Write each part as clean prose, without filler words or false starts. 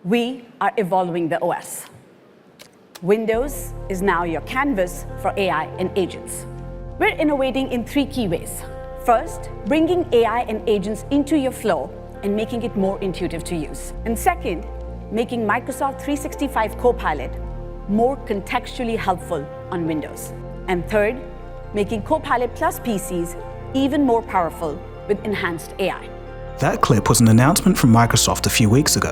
We are evolving the OS. Windows is now your canvas for AI and agents. We're innovating in 3 key ways. First, bringing AI and agents into your flow and making it more intuitive to use. And second, making Microsoft 365 Copilot more contextually helpful on Windows. And third, making Copilot Plus PCs even more powerful with enhanced AI. That clip was an announcement from Microsoft a few weeks ago.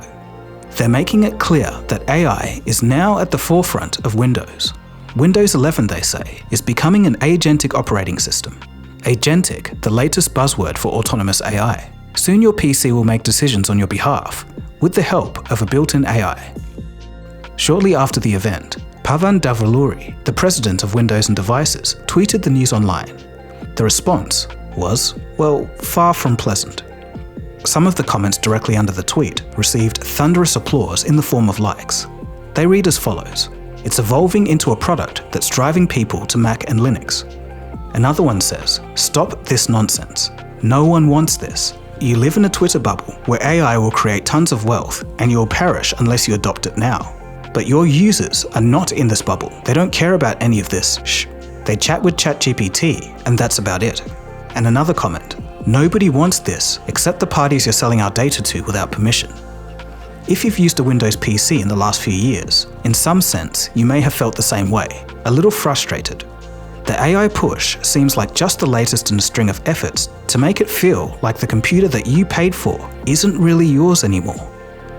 They're making it clear that AI is now at the forefront of Windows. Windows 11, they say, is becoming an agentic operating system. Agentic, the latest buzzword for autonomous AI. Soon your PC will make decisions on your behalf, with the help of a built-in AI. Shortly after the event, Pavan Davuluri, the president of Windows and Devices, tweeted the news online. The response was, well, far from pleasant. Some of the comments directly under the tweet received thunderous applause in the form of likes. They read as follows: "It's evolving into a product that's driving people to Mac and Linux." Another one says, "Stop this nonsense. No one wants this. You live in a Twitter bubble where AI will create tons of wealth and you'll perish unless you adopt it now. But your users are not in this bubble. They don't care about any of this. Shh. They chat with ChatGPT and that's about it." And another comment, "Nobody wants this except the parties you're selling our data to without permission." If you've used a Windows PC in the last few years, in some sense, you may have felt the same way, a little frustrated. The AI push seems like just the latest in a string of efforts to make it feel like the computer that you paid for isn't really yours anymore.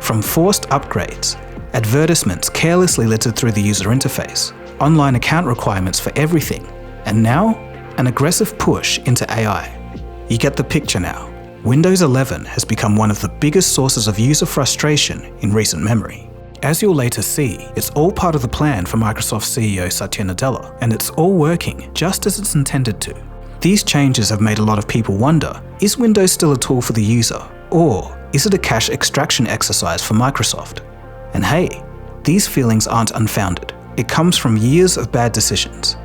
From forced upgrades, advertisements carelessly littered through the user interface, online account requirements for everything, and now, an aggressive push into AI. You get the picture now. Windows 11 has become one of the biggest sources of user frustration in recent memory. As you'll later see, it's all part of the plan for Microsoft CEO Satya Nadella, and it's all working just as it's intended to. These changes have made a lot of people wonder, is Windows still a tool for the user, or is it a cash extraction exercise for Microsoft? And hey, these feelings aren't unfounded. It comes from years of bad decisions.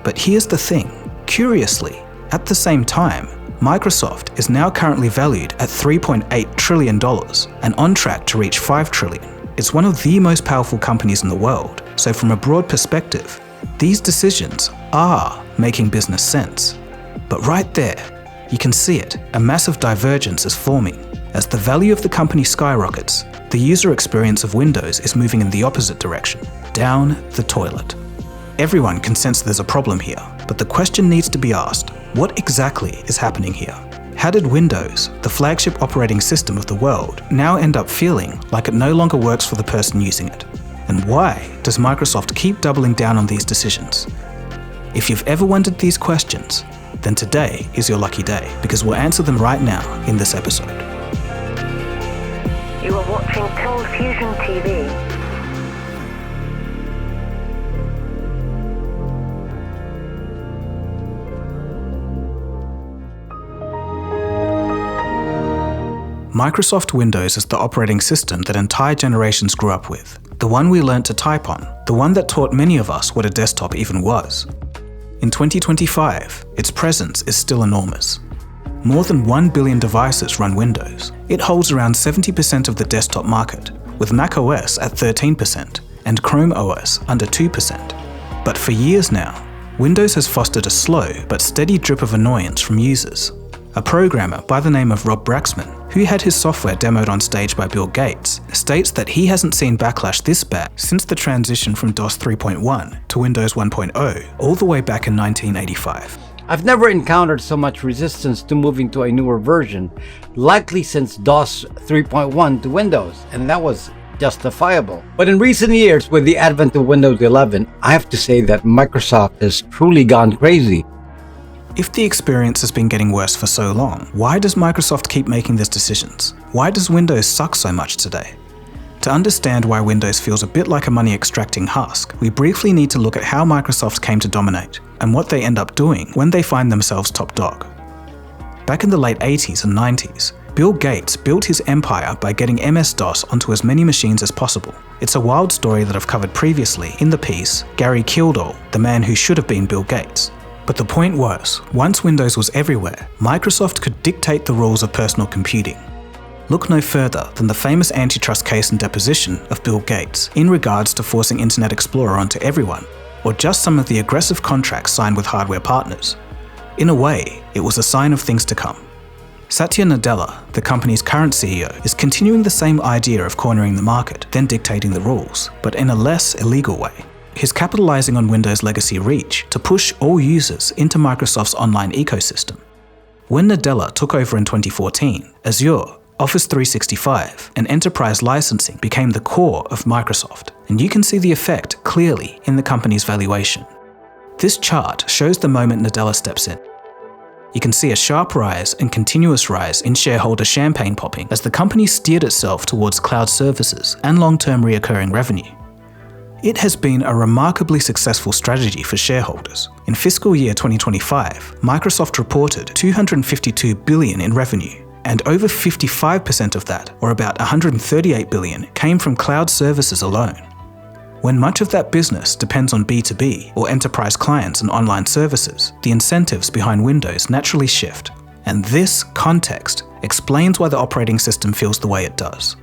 But here's the thing, curiously, at the same time, Microsoft is now currently valued at $3.8 trillion and on track to reach $5 trillion. It's one of the most powerful companies in the world, so from a broad perspective, these decisions are making business sense. But right there, you can see it, a massive divergence is forming. As the value of the company skyrockets, the user experience of Windows is moving in the opposite direction, down the toilet. Everyone can sense there's a problem here, but the question needs to be asked, what exactly is happening here? How did Windows, the flagship operating system of the world, now end up feeling like it no longer works for the person using it? And why does Microsoft keep doubling down on these decisions? If you've ever wondered these questions, then today is your lucky day, because we'll answer them right now in this episode. You are watching ColdFusion TV. Microsoft Windows is the operating system that entire generations grew up with, the one we learnt to type on, the one that taught many of us what a desktop even was. In 2025, its presence is still enormous. More than 1 billion devices run Windows. It holds around 70% of the desktop market, with Mac OS at 13% and Chrome OS under 2%. But for years now, Windows has fostered a slow but steady drip of annoyance from users. A programmer by the name of Rob Braxman, who had his software demoed on stage by Bill Gates, states that he hasn't seen backlash this bad since the transition from DOS 3.1 to Windows 1.0 all the way back in 1985. I've never encountered so much resistance to moving to a newer version, likely since DOS 3.1 to Windows, and that was justifiable. But in recent years, with the advent of Windows 11, I have to say that Microsoft has truly gone crazy. If the experience has been getting worse for so long, why does Microsoft keep making these decisions? Why does Windows suck so much today? To understand why Windows feels a bit like a money-extracting husk, we briefly need to look at how Microsoft came to dominate, and what they end up doing when they find themselves top dog. Back in the late 80s and 90s, Bill Gates built his empire by getting MS-DOS onto as many machines as possible. It's a wild story that I've covered previously in the piece, Gary Kildall, the man who should have been Bill Gates. But the point was, once Windows was everywhere, Microsoft could dictate the rules of personal computing. Look no further than the famous antitrust case and deposition of Bill Gates in regards to forcing Internet Explorer onto everyone, or just some of the aggressive contracts signed with hardware partners. In a way, it was a sign of things to come. Satya Nadella, the company's current CEO, is continuing the same idea of cornering the market, then dictating the rules, but in a less illegal way. He's capitalizing on Windows' legacy reach to push all users into Microsoft's online ecosystem. When Nadella took over in 2014, Azure, Office 365, and enterprise licensing became the core of Microsoft, and you can see the effect clearly in the company's valuation. This chart shows the moment Nadella steps in. You can see a sharp rise and continuous rise in shareholder champagne popping as the company steered itself towards cloud services and long-term recurring revenue. It has been a remarkably successful strategy for shareholders. In fiscal year 2025, Microsoft reported $252 billion in revenue, and over 55% of that, or about $138 billion, came from cloud services alone. When much of that business depends on B2B or enterprise clients and online services, the incentives behind Windows naturally shift. And this context explains why the operating system feels the way it does.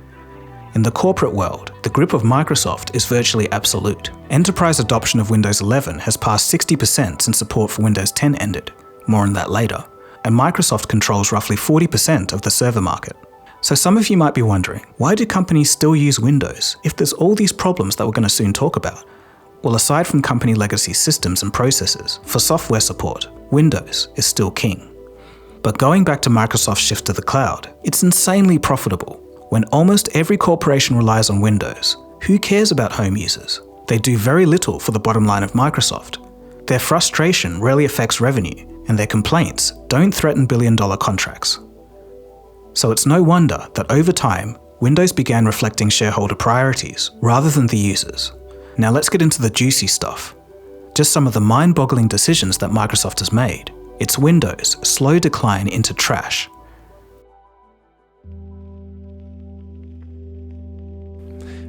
In the corporate world, the grip of Microsoft is virtually absolute. Enterprise adoption of Windows 11 has passed 60% since support for Windows 10 ended. More on that later. And Microsoft controls roughly 40% of the server market. So some of you might be wondering, why do companies still use Windows if there's all these problems that we're going to soon talk about? Well, aside from company legacy systems and processes, for software support, Windows is still king. But going back to Microsoft's shift to the cloud, it's insanely profitable. When almost every corporation relies on Windows, who cares about home users? They do very little for the bottom line of Microsoft. Their frustration rarely affects revenue, and their complaints don't threaten billion-dollar contracts. So it's no wonder that over time, Windows began reflecting shareholder priorities rather than the users. Now let's get into the juicy stuff. Just some of the mind-boggling decisions that Microsoft has made. It's Windows' slow decline into trash.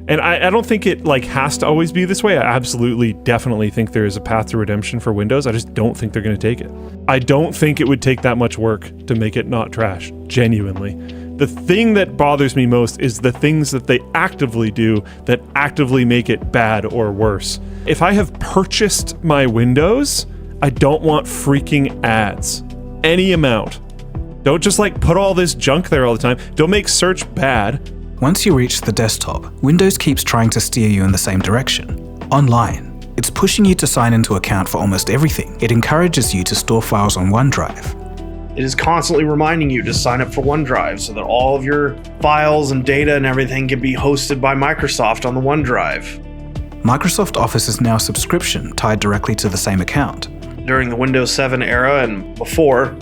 And I don't think it has to always be this way. I absolutely, definitely think there is a path to redemption for Windows. I just don't think they're going to take it. I don't think it would take that much work to make it not trash, genuinely. The thing that bothers me most is the things that they actively do that actively make it bad or worse. If I have purchased my Windows, I don't want freaking ads. Any amount. Don't just put all this junk there all the time. Don't make search bad. Once you reach the desktop, Windows keeps trying to steer you in the same direction. Online, it's pushing you to sign into account for almost everything. It encourages you to store files on OneDrive. It is constantly reminding you to sign up for OneDrive so that all of your files and data and everything can be hosted by Microsoft on the OneDrive. Microsoft Office is now subscription tied directly to the same account. During the Windows 7 era and before,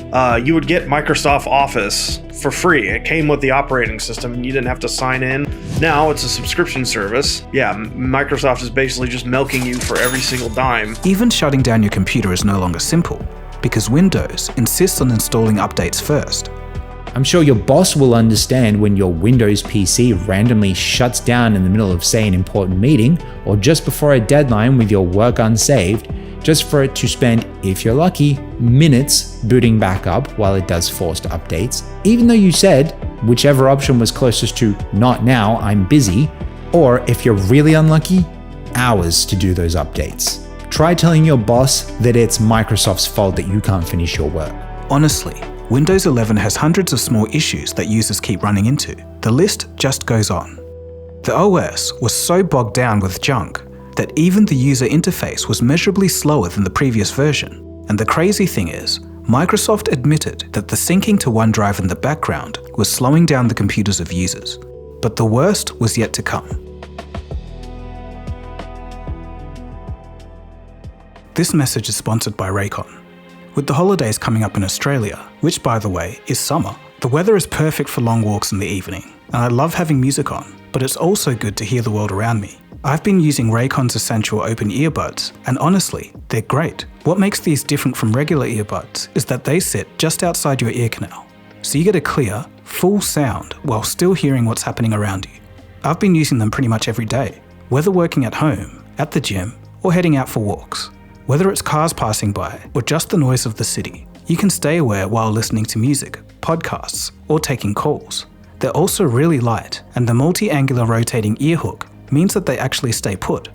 you would get Microsoft Office for free. It came with the operating system and you didn't have to sign in. Now it's a subscription service. Yeah, Microsoft is basically just milking you for every single dime. Even shutting down your computer is no longer simple, because Windows insists on installing updates first. I'm sure your boss will understand when your Windows PC randomly shuts down in the middle of, say, an important meeting, or just before a deadline with your work unsaved, just for it to spend, if you're lucky, minutes booting back up while it does forced updates, even though you said whichever option was closest to "not now, I'm busy," or if you're really unlucky, hours to do those updates. Try telling your boss that it's Microsoft's fault that you can't finish your work. Honestly, Windows 11 has hundreds of small issues that users keep running into. The list just goes on. The OS was so bogged down with junk that even the user interface was measurably slower than the previous version. And the crazy thing is, Microsoft admitted that the syncing to OneDrive in the background was slowing down the computers of users. But the worst was yet to come. This message is sponsored by Raycon. With the holidays coming up in Australia, which by the way is summer, the weather is perfect for long walks in the evening, and I love having music on, but it's also good to hear the world around me. I've been using Raycon's Essential open earbuds, and honestly, they're great. What makes these different from regular earbuds is that they sit just outside your ear canal, so you get a clear, full sound while still hearing what's happening around you. I've been using them pretty much every day, whether working at home, at the gym, or heading out for walks. Whether it's cars passing by or just the noise of the city, you can stay aware while listening to music, podcasts, or taking calls. They're also really light, and the multi-angular rotating ear hook means that they actually stay put.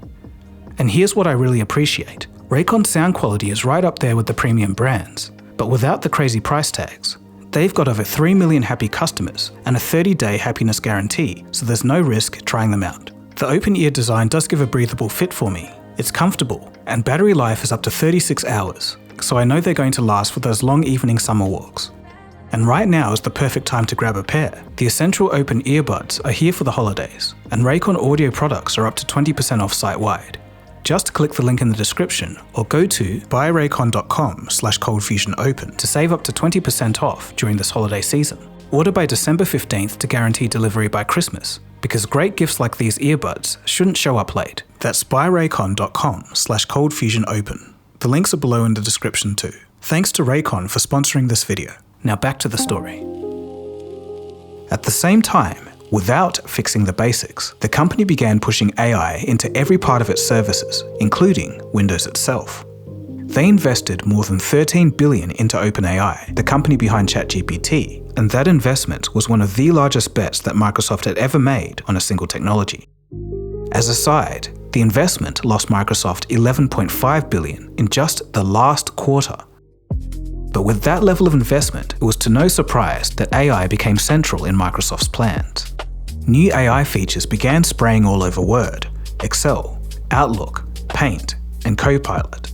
And here's what I really appreciate. Raycon's sound quality is right up there with the premium brands, but without the crazy price tags. They've got over 3 million happy customers and a 30-day happiness guarantee, so there's no risk trying them out. The open ear design does give a breathable fit for me. It's comfortable, and battery life is up to 36 hours, so I know they're going to last for those long evening summer walks. And right now is the perfect time to grab a pair. The Essential Open Earbuds are here for the holidays, and Raycon audio products are up to 20% off site-wide. Just click the link in the description or go to buyraycon.com/coldfusionopen to save up to 20% off during this holiday season. Order by December 15th to guarantee delivery by Christmas, because great gifts like these earbuds shouldn't show up late. That's buyraycon.com/coldfusionopen. The links are below in the description too. Thanks to Raycon for sponsoring this video. Now back to the story. At the same time, without fixing the basics, the company began pushing AI into every part of its services, including Windows itself. They invested more than $13 billion into OpenAI, the company behind ChatGPT, and that investment was one of the largest bets that Microsoft had ever made on a single technology. As a side, the investment lost Microsoft $11.5 billion in just the last quarter. But with that level of investment, it was to no surprise that AI became central in Microsoft's plans. New AI features began spraying all over Word, Excel, Outlook, Paint, and Copilot.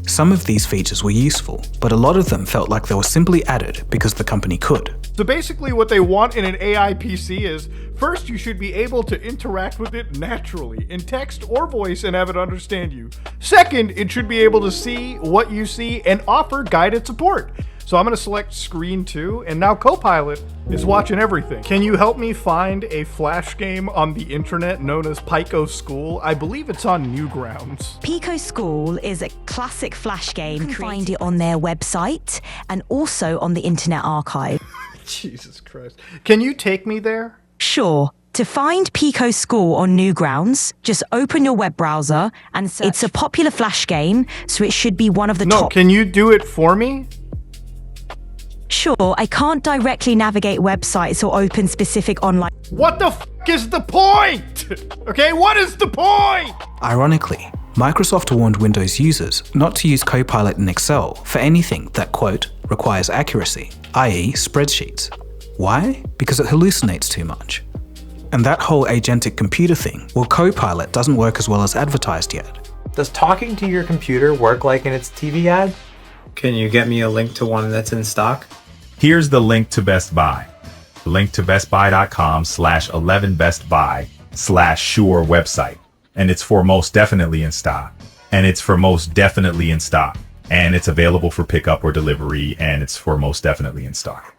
Some of these features were useful, but a lot of them felt like they were simply added because the company could. So basically what they want in an AI PC is, first you should be able to interact with it naturally, in text or voice, and have it understand you. Second, it should be able to see what you see and offer guided support. So I'm going to select Screen 2, and now Copilot is watching everything. Can you help me find a flash game on the internet known as Pico School? I believe it's on Newgrounds. Pico School is a classic flash game. You can find it on their website and also on the Internet Archive. Jesus Christ. Can you take me there? Sure. To find Pico School on Newgrounds, just open your web browser and search. It's a popular flash game, so it should be one of the top. No, can you do it for me? Sure, I can't directly navigate websites or open specific online. What the f is the point? Okay, what is the point? Ironically, Microsoft warned Windows users not to use Copilot in Excel for anything that, quote, requires accuracy, i.e. spreadsheets. Why? Because it hallucinates too much. And that whole agentic computer thing, well, Copilot doesn't work as well as advertised yet. Does talking to your computer work like in its TV ad? Can you get me a link to one that's in stock? Here's the link to Best Buy. Link to bestbuy.com/11bestbuy/sure website. And it's for most definitely in stock. And it's for most definitely in stock. And it's available for pickup or delivery. And it's for most definitely in stock.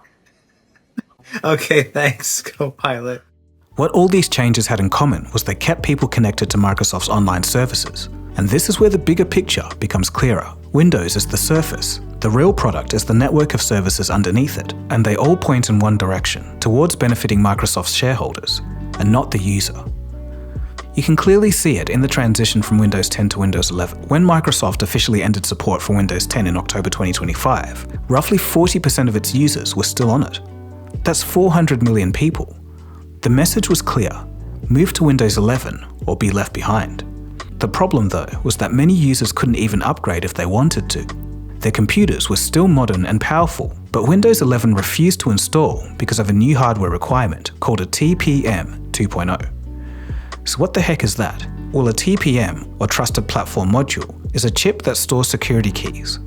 Okay, thanks, Copilot. What all these changes had in common was they kept people connected to Microsoft's online services. And this is where the bigger picture becomes clearer. Windows is the surface. The real product is the network of services underneath it, and they all point in one direction, towards benefiting Microsoft's shareholders, and not the user. You can clearly see it in the transition from Windows 10 to Windows 11. When Microsoft officially ended support for Windows 10 in October 2025, roughly 40% of its users were still on it. That's 400 million people. The message was clear: move to Windows 11 or be left behind. The problem, though, was that many users couldn't even upgrade if they wanted to. Their computers were still modern and powerful, but Windows 11 refused to install because of a new hardware requirement called a TPM 2.0. So what the heck is that? Well, a TPM, or Trusted Platform Module, is a chip that stores security keys.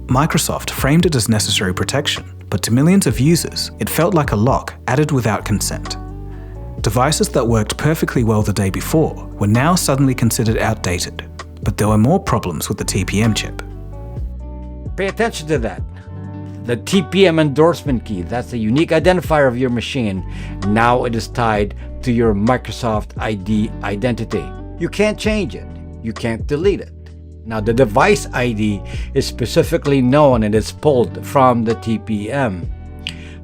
Microsoft framed it as necessary protection, but to millions of users, it felt like a lock added without consent. Devices that worked perfectly well the day before were now suddenly considered outdated, but there were more problems with the TPM chip. Pay attention to that. The TPM endorsement key, that's a unique identifier of your machine. Now it is tied to your Microsoft ID identity. You can't change it. You can't delete it. Now the device ID is specifically known and is pulled from the TPM.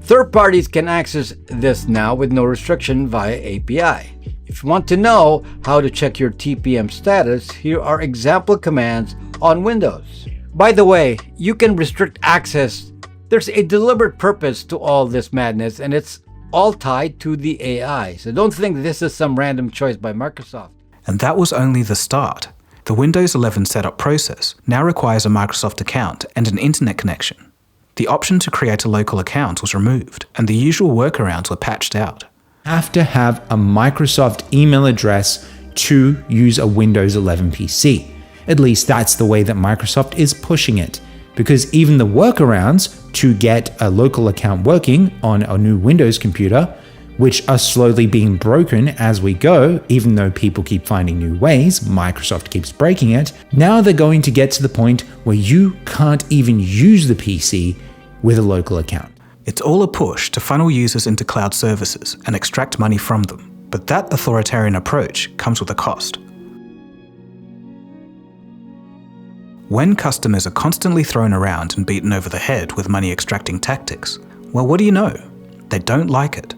Third parties can access this now with no restriction via API. If you want to know how to check your TPM status, here are example commands on Windows. By the way, you can restrict access. There's a deliberate purpose to all this madness, and it's all tied to the AI. So don't think this is some random choice by Microsoft. And that was only the start. The Windows 11 setup process now requires a Microsoft account and an internet connection. The option to create a local account was removed, and the usual workarounds were patched out. Have to have a Microsoft email address to use a Windows 11 PC. At least that's the way that Microsoft is pushing it. Because even the workarounds to get a local account working on a new Windows computer, which are slowly being broken as we go, even though people keep finding new ways, Microsoft keeps breaking it, now they're going to get to the point where you can't even use the PC with a local account. It's all a push to funnel users into cloud services and extract money from them. But that authoritarian approach comes with a cost. When customers are constantly thrown around and beaten over the head with money extracting tactics, well, what do you know? They don't like it.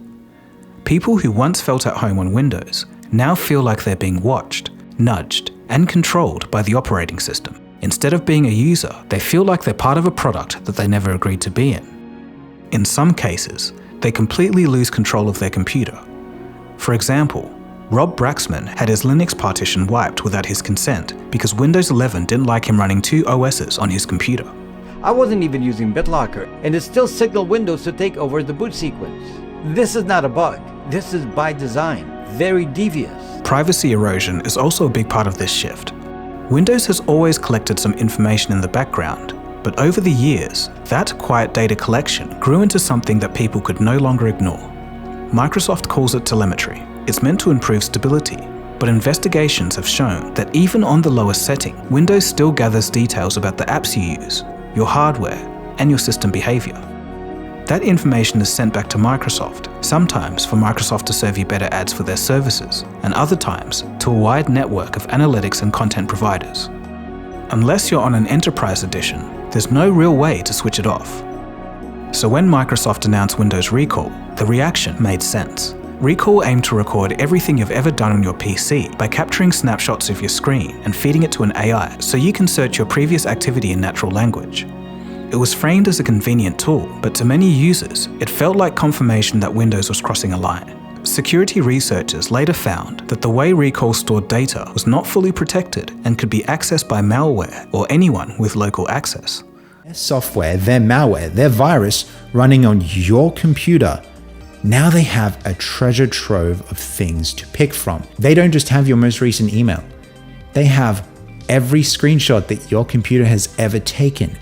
People who once felt at home on Windows now feel like they're being watched, nudged, and controlled by the operating system. Instead of being a user, they feel like they're part of a product that they never agreed to be in. In some cases, they completely lose control of their computer. For example, Rob Braxman had his Linux partition wiped without his consent because Windows 11 didn't like him running two OSs on his computer. I wasn't even using BitLocker, and it still signaled Windows to take over the boot sequence. This is not a bug. This is by design. Very devious. Privacy erosion is also a big part of this shift. Windows has always collected some information in the background, but over the years, that quiet data collection grew into something that people could no longer ignore. Microsoft calls it telemetry. It's meant to improve stability, but investigations have shown that even on the lowest setting, Windows still gathers details about the apps you use, your hardware, and your system behavior. That information is sent back to Microsoft, sometimes for Microsoft to serve you better ads for their services, and other times to a wide network of analytics and content providers. Unless you're on an Enterprise edition, there's no real way to switch it off. So when Microsoft announced Windows Recall, the reaction made sense. Recall aimed to record everything you've ever done on your PC by capturing snapshots of your screen and feeding it to an AI so you can search your previous activity in natural language. It was framed as a convenient tool, but to many users, it felt like confirmation that Windows was crossing a line. Security researchers later found that the way Recall stored data was not fully protected and could be accessed by malware or anyone with local access. Their software, their malware, their virus running on your computer, now they have a treasure trove of things to pick from. They don't just have your most recent email. They have every screenshot that your computer has ever taken.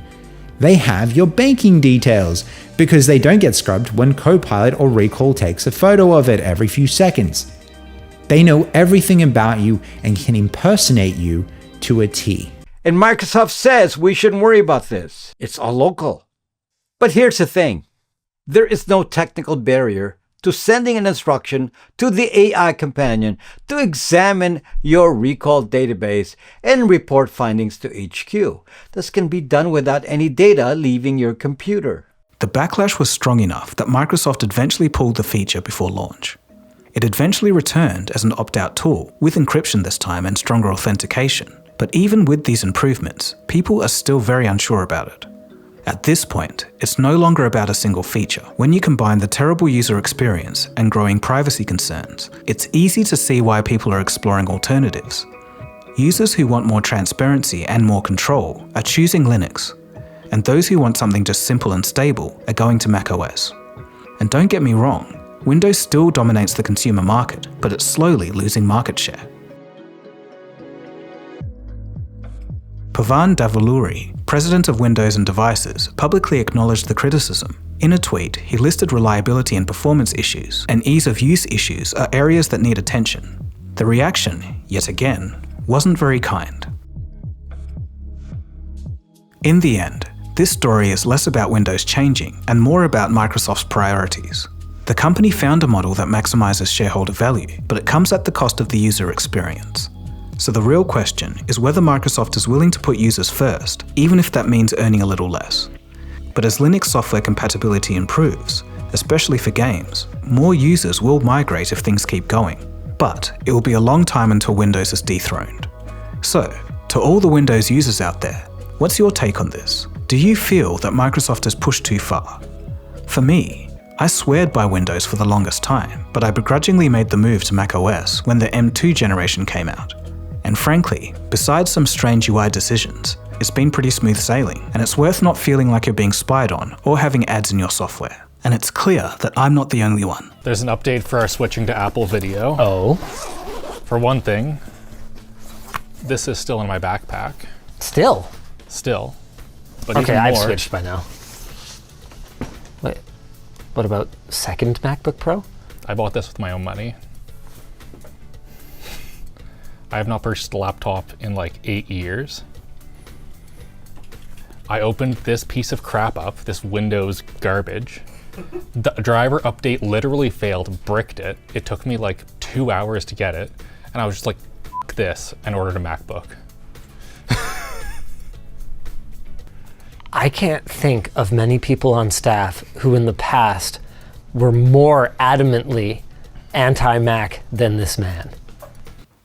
They have your banking details because they don't get scrubbed when Copilot or Recall takes a photo of it every few seconds. They know everything about you and can impersonate you to a T. And Microsoft says we shouldn't worry about this. It's all local. But here's the thing. There is no technical barrier to sending an instruction to the AI companion to examine your Recall database and report findings to HQ. This can be done without any data leaving your computer. The backlash was strong enough that Microsoft eventually pulled the feature before launch. It eventually returned as an opt-out tool, with encryption this time and stronger authentication. But even with these improvements, people are still very unsure about it. At this point, it's no longer about a single feature. When you combine the terrible user experience and growing privacy concerns, it's easy to see why people are exploring alternatives. Users who want more transparency and more control are choosing Linux, and those who want something just simple and stable are going to macOS. And don't get me wrong, Windows still dominates the consumer market, but it's slowly losing market share. Pavan Davuluri, president of Windows and Devices, publicly acknowledged the criticism. In a tweet, he listed reliability and performance issues and ease of use issues are areas that need attention. The reaction, yet again, wasn't very kind. In the end, this story is less about Windows changing and more about Microsoft's priorities. The company found a model that maximizes shareholder value, but it comes at the cost of the user experience. So the real question is whether Microsoft is willing to put users first, even if that means earning a little less. But as Linux software compatibility improves, especially for games, more users will migrate if things keep going. But it will be a long time until Windows is dethroned. So, to all the Windows users out there, what's your take on this? Do you feel that Microsoft has pushed too far? For me, I sweared by Windows for the longest time, but I begrudgingly made the move to macOS when the M2 generation came out. And frankly, besides some strange UI decisions, it's been pretty smooth sailing, and it's worth not feeling like you're being spied on or having ads in your software. And it's clear that I'm not the only one. There's an update for our switching to Apple Video. Oh. For one thing, this is still in my backpack. Still? Still. But okay, even I've more, switched by now. Wait, what about second MacBook Pro? I bought this with my own money. I have not purchased a laptop in like 8 years. I opened this piece of crap up, this Windows garbage. The driver update literally failed, bricked it. It took me like 2 hours to get it. And I was just like, F this, and ordered a MacBook. I can't think of many people on staff who in the past were more adamantly anti-Mac than this man.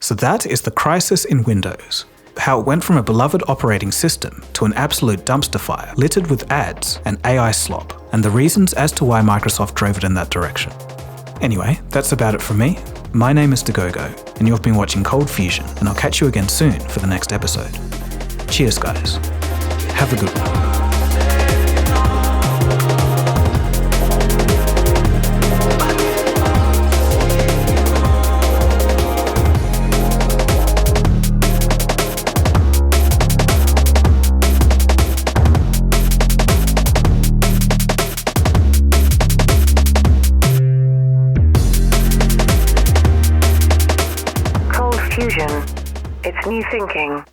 So that is the crisis in Windows. How it went from a beloved operating system to an absolute dumpster fire littered with ads and AI slop, and the reasons as to why Microsoft drove it in that direction. Anyway, that's about it from me. My name is Dagogo, and you've been watching ColdFusion, and I'll catch you again soon for the next episode. Cheers, guys. Have a good one. ColdFusion. It's new thinking.